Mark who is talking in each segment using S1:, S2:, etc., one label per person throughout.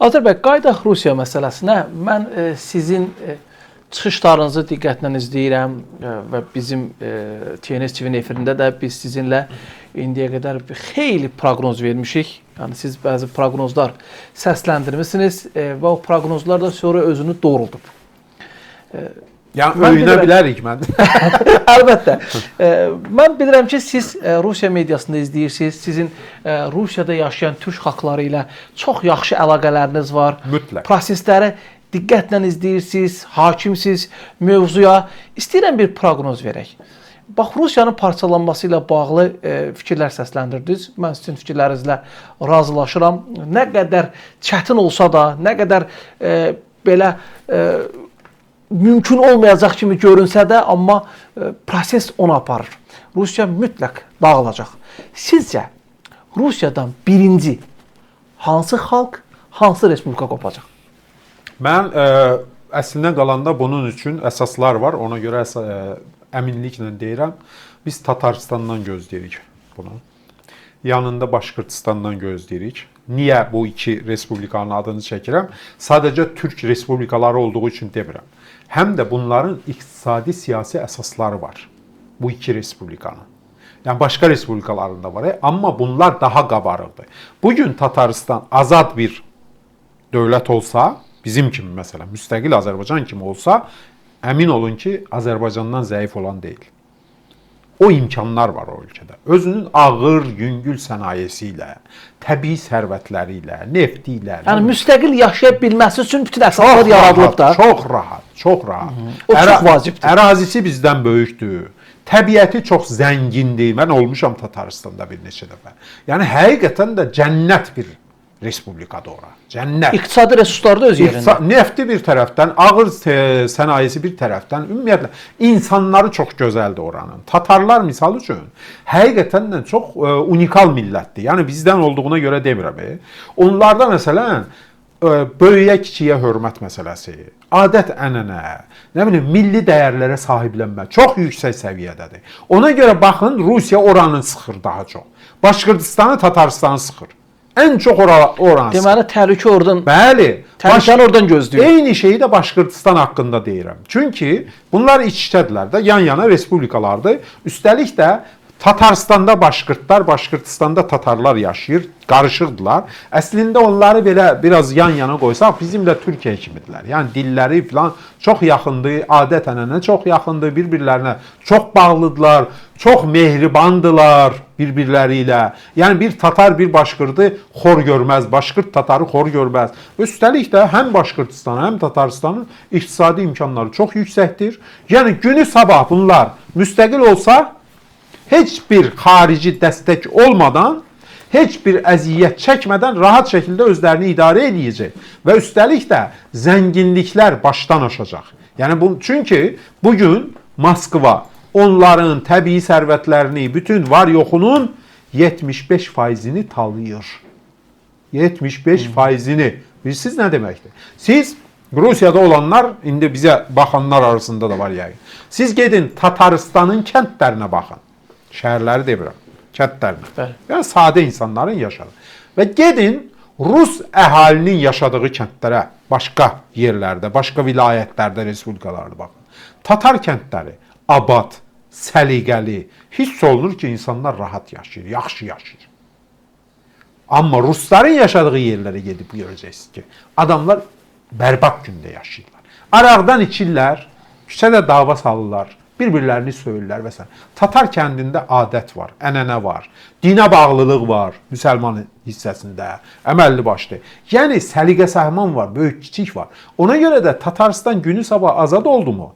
S1: Azər bəy, qayıdaq Rusiya məsələsinə. Mən sizin çıxışlarınızı diqqətlə izləyirəm və bizim TNS TV-nin efirində də biz sizinlə indiyə qədər xeyli proqnoz vermişik. Yəni siz bəzi proqnozlar səsləndirmisiniz və o proqnozlar da sonra özünü doğruldub.
S2: Yəni öyünə bilərik mən.
S1: Əlbəttə. Mən bilirəm ki, siz Rusiya mediasında izləyirsiniz. Sizin Rusiyada yaşayan türk xalqları ilə çox yaxşı əlaqələriniz var.
S2: Mütləq.
S1: Prosesləri diqqətlə izləyirsiniz, hakimsiz mövzuya. İstəyirəm bir proqnoz verək. Bax, Rusiyanın parçalanması ilə bağlı fikirlər səsləndirdiniz. Mən sizin fikirlərinizlə razılaşıram. Nə qədər çətin olsa da, nə qədər belə mümkün olmayacaq kimi görünsə də, amma proses onu aparır. Rusiya mütləq dağılacaq. Sizcə, Rusiyadan birinci hansı xalq, hansı respublika qopacaq?
S2: Mən əslinə qalanda bunun üçün əsaslar var. Ona görə əminliklə deyirəm. Biz Tataristandan gözləyirik bunu. Yanında Başqırtistandan gözləyirik. Niyə bu iki respublikanın adını çəkirəm? Sadəcə Türk respublikaları olduğu üçün demirəm. Həm də bunların iqtisadi siyasi əsasları var. Bu iki respublikanın. Yəni başqa respublikalarında var, amma bunlar daha qabarıqdır. Bugün Tataristan azad bir dövlət olsa, bizim kimi məsələn, müstəqil Azərbaycan kimi olsa, əmin olun ki, Azərbaycandan zəif olan deyil. O imkanlar var o ölkədə. Özünün ağır, yüngül sənayesi ilə, təbii sərvətləri ilə, nefti ilə.
S1: Yəni müstəqil yaşaya bilməsi üçün bütün əsaslar yaradılıb da.
S2: Çox rahat, çox rahat.
S1: O çox vacibdir.
S2: Ərazisi bizdən böyükdür. Təbiəti çox zəngindir. Mən olmuşam Tataristanda bir neçə dəfə. Yəni həqiqətən də cənnət bir respublikadır ora. Cənnət.
S1: İqtisadi resursları da öz yerində.
S2: Nefti bir tərəfdən, ağır sənayesi bir tərəfdən, ümumiyyətlə insanları çox gözəldir oranın. Tatarlar misal üçün həqiqətən də çox unikal millətdir. Yəni bizdən olduğuna görə demirəm. Onlarda məsələn böyüyə kiçiyə hörmət məsələsi, adət-ənənə, nə bilim milli dəyərlərə sahiblənmə çox yüksək səviyyədədir. Ona görə baxın Rusiya oranı sıxır daha çox. Başqırtistanı, Tataristanı sıxır. Ən çox oranı.
S1: Deməli təhlükə oradan.
S2: Bəli.
S1: Təhlükəni oradan gözləyir.
S2: Eyni şeyi də Başqırtistan haqqında deyirəm. Çünki bunlar iç-içdədirlər də, yan-yana respublikalardır. Üstəlik də Tataristanda Başqırtlar, Başqırtistanda Tatarlar yaşayır, qarışıqdılar. Əslində onları belə biraz yan-yana qoysaq, bizimlə Türkiyə kimidirlər. Yəni dilləri falan çox yaxındır, adət-ənənə çox yaxındır, bir-birlərinə çox bağlıdırlar, çox mehribandılar bir-birləri ilə. Yəni bir Tatar, bir Başqırtı xor görməz, Başqırt Tatarı xor görməz. Üstəlik də həm Başqırtistanın, həm Tataristanın iqtisadi imkanları çox yüksəkdir. Yəni günü sabah bunlar müstəqil olsa, heç bir xarici dəstək olmadan, heç bir əziyyət çəkmədən rahat şəkildə özlərini idarə edəcək. Və üstəlik də zənginliklər başdan aşacaq. Yəni çünki bugün Moskva onların təbii sərvətlərini, bütün var-yoxunun 75%-ni talayır. 75%-ni. Bilirsiniz nə deməkdir? Siz Rusiyada olanlar, indi bizə baxanlar arasında da var yəqin. Siz gedin Tataristanın kəndlərinə baxın. Şəhərləri demirəm, kəndlərinə. Yəni sadə insanların yaşadığı. Və gedin Rus əhalinin yaşadığı kəndlərə, başqa yerlərdə, başqa vilayətlərdə, respublikalarda baxın. Tatar kəndləri abad, səliqəli, hiss olunur ki, insanlar rahat yaşayır, yaxşı yaşayır. Amma Rusların yaşadığı yerlərə gedib görəcəksiniz ki, adamlar bərbad gündə yaşayırlar. Araqdan içirlər, küçədə dava salırlar. Bir-birlərini söyürlər və s. Tatar kəndində adət var, ənənə var, dinə bağlılıq var, müsəlman hissəsində, əməlli başlı. Yəni səliqə-səhman var, böyük-kiçik var. Ona görə də Tataristan günü sabah azad oldu mu?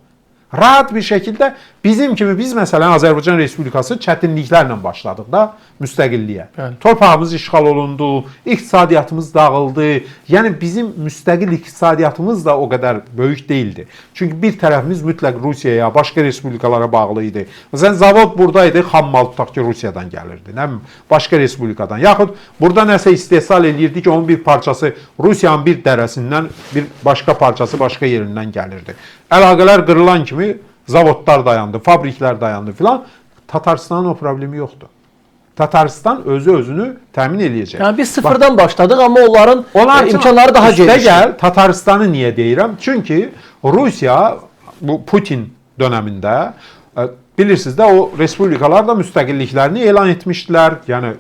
S2: Rahat bir şəkildə bizim kimi, biz məsələn Azərbaycan Respublikası çətinliklərlə başladıq da müstəqilliyə.
S1: Bəli.
S2: Torpağımız işğal olundu, iqtisadiyyatımız dağıldı. Yəni bizim müstəqil iqtisadiyyatımız da o qədər böyük deyildi. Çünki bir tərəfimiz mütləq Rusiyaya, başqa respublikalara bağlı idi. Məsələn zavod buradaydı, xam mal tutaq ki Rusiyadan gəlirdi, nə bilim, başqa respublikadan. Yaxud burada nəsə istehsal eləyirdi ki, onun bir parçası Rusiyanın bir dərəsindən, bir başqa parçası başqa yerindən gəlirdi. Əlaqələr qırılan kimi zavodlar dayandı, fabriklər dayandı filan. Tataristanın o problemi yoxdur. Tataristan özü-özünü təmin eləyəcək.
S1: Yəni biz sıfırdan başladıq, amma onların
S2: Onlar
S1: imkanları daha
S2: üstə
S1: genişdir.
S2: gəl, Tataristanı niyə deyirəm? Çünki Rusiya bu Putin dövründə bilirsiniz də o respublikalar da müstəqilliklərini elan etmişdilər. Yəni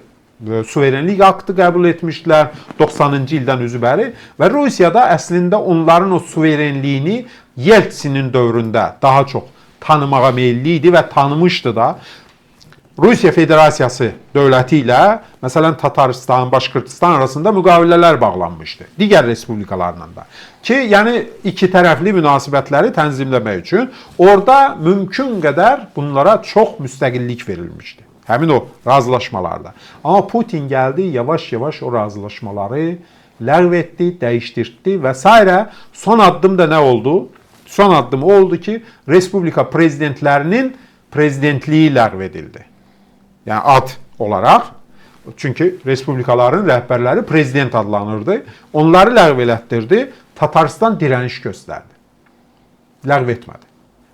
S2: suverenlik aktı qəbul etmişdilər 90-cı ildən üzbəri və Rusiyada əslində onların o suverenliyini Yeltsinin dövründə daha çox tanımağa meylli idi və tanımışdı da. Rusiya Federasiyası dövləti ilə məsələn Tataristan, Başqırtıstan arasında müqavilələr bağlanmışdı. Digər respublikalarla da. Ki, yəni iki tərəfli münasibətləri tənzimləmək üçün orada mümkün qədər bunlara çox müstəqillik verilmişdi. Həmin o razılaşmalarda. Amma Putin gəldi, yavaş-yavaş o razılaşmaları ləğv etdi, dəyişdirdi və s. Son addım da nə oldu? Son addım oldu ki, respublika prezidentlərinin prezidentliyi ləğv edildi. Yəni ad olaraq. Çünki respublikaların rəhbərləri prezident adlanırdı. Onları ləğv elətdirdi. Tataristan dirəniş göstərdi. Ləğv etmədi.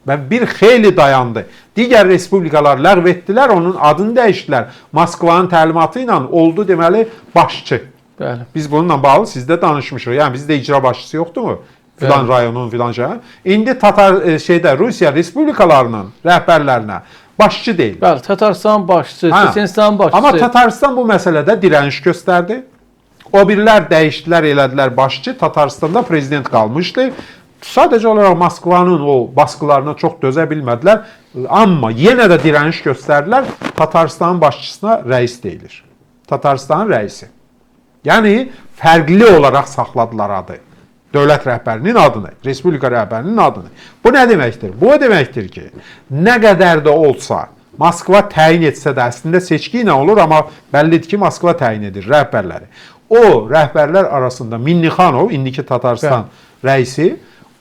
S2: Və bir xeyli dayandı. Digər respublikalar ləğv etdilər, onun adını dəyişdilər. Moskvanın təlimatı ilə oldu deməli başçı.
S1: Bəli.
S2: Biz bununla bağlı sizdə danışmışıq. Yəni bizdə icra başçısı yoxdurmu? Filan rayonun filan şəhər. İndi Rusiya respublikalarının rəhbərlərinə başçı deyil.
S1: Bəli, Tataristan başçısı, Çeçenistan başçısı.
S2: Amma Tataristan bu məsələdə dirəniş göstərdi. O birlər dəyişdilər, elədilər başçı. Tataristanda prezident qalmışdı. Sadəcə olaraq Moskvanın o baskılarına çox dözə bilmədilər. Amma yenə də dirəniş göstərdilər. Tataristanın başçısına rəis deyilir. Tataristanın rəisi. Yəni fərqli olaraq saxladılar adı. Dövlət rəhbərinin adını, respublika rəhbərinin adını. Bu nə deməkdir? Bu o deməkdir ki, nə qədər də olsa Moskva təyin etsə də əslində seçki ilə olur, amma bəllidir ki, Moskva təyin edir rəhbərləri. O rəhbərlər arasında Minnixanov, indiki Tataristan rəisi,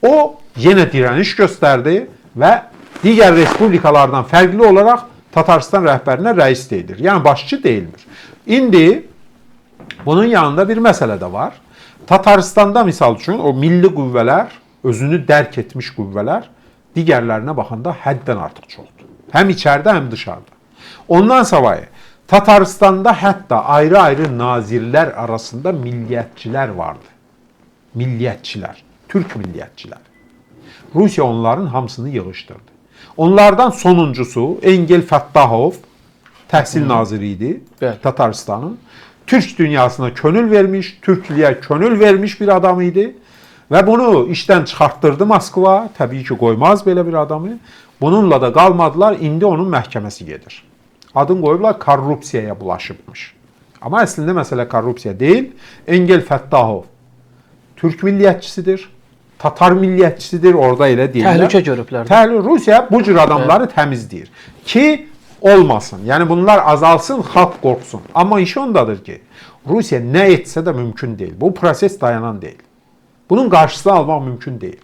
S2: o yenə dirəniş göstərdi və digər respublikalardan fərqli olaraq Tataristan rəhbərinə rəis deyilir. Yəni başçı deyilmir. İndi bunun yanında bir məsələ də var. Tataristanda misal üçün o milli qüvvələr, özünü dərk etmiş qüvvələr digərlərinə baxanda həddən artıq çoxdur. Həm içəridə, həm dışarıda. Ondan savayı Tataristanda hətta ayrı-ayrı nazirlər arasında milliyyətçilər vardı. Milliyyətçilər, türk milliyyətçilər. Rusiya onların hamısını yığışdırdı. Onlardan sonuncusu Engel Fəttahov, təhsil naziri idi Tataristanın. Türk dünyasına könül vermiş, Türklüyə könül vermiş bir adam idi. Və bunu işdən çıxartdırdı Moskva. Təbii ki, qoymaz belə bir adamı. Bununla da qalmadılar, indi onun məhkəməsi gedir. Adını qoyublar, korrupsiyaya bulaşıbmış. Amma əslində məsələ korrupsiya deyil. Engel Fəttahov Türk milliyyətçisidir, Tatar milliyyətçisidir, orada elə deyirlər.
S1: Təhlükə görüblər.
S2: Rusiya bu cür adamları təmizləyir. Ki, olmasın. Yəni bunlar azalsın, xalq qorxsun. Amma iş ondadır ki, Rusiya nə etsə də mümkün deyil. Bu proses dayanan deyil. Bunun qarşısını almaq mümkün deyil.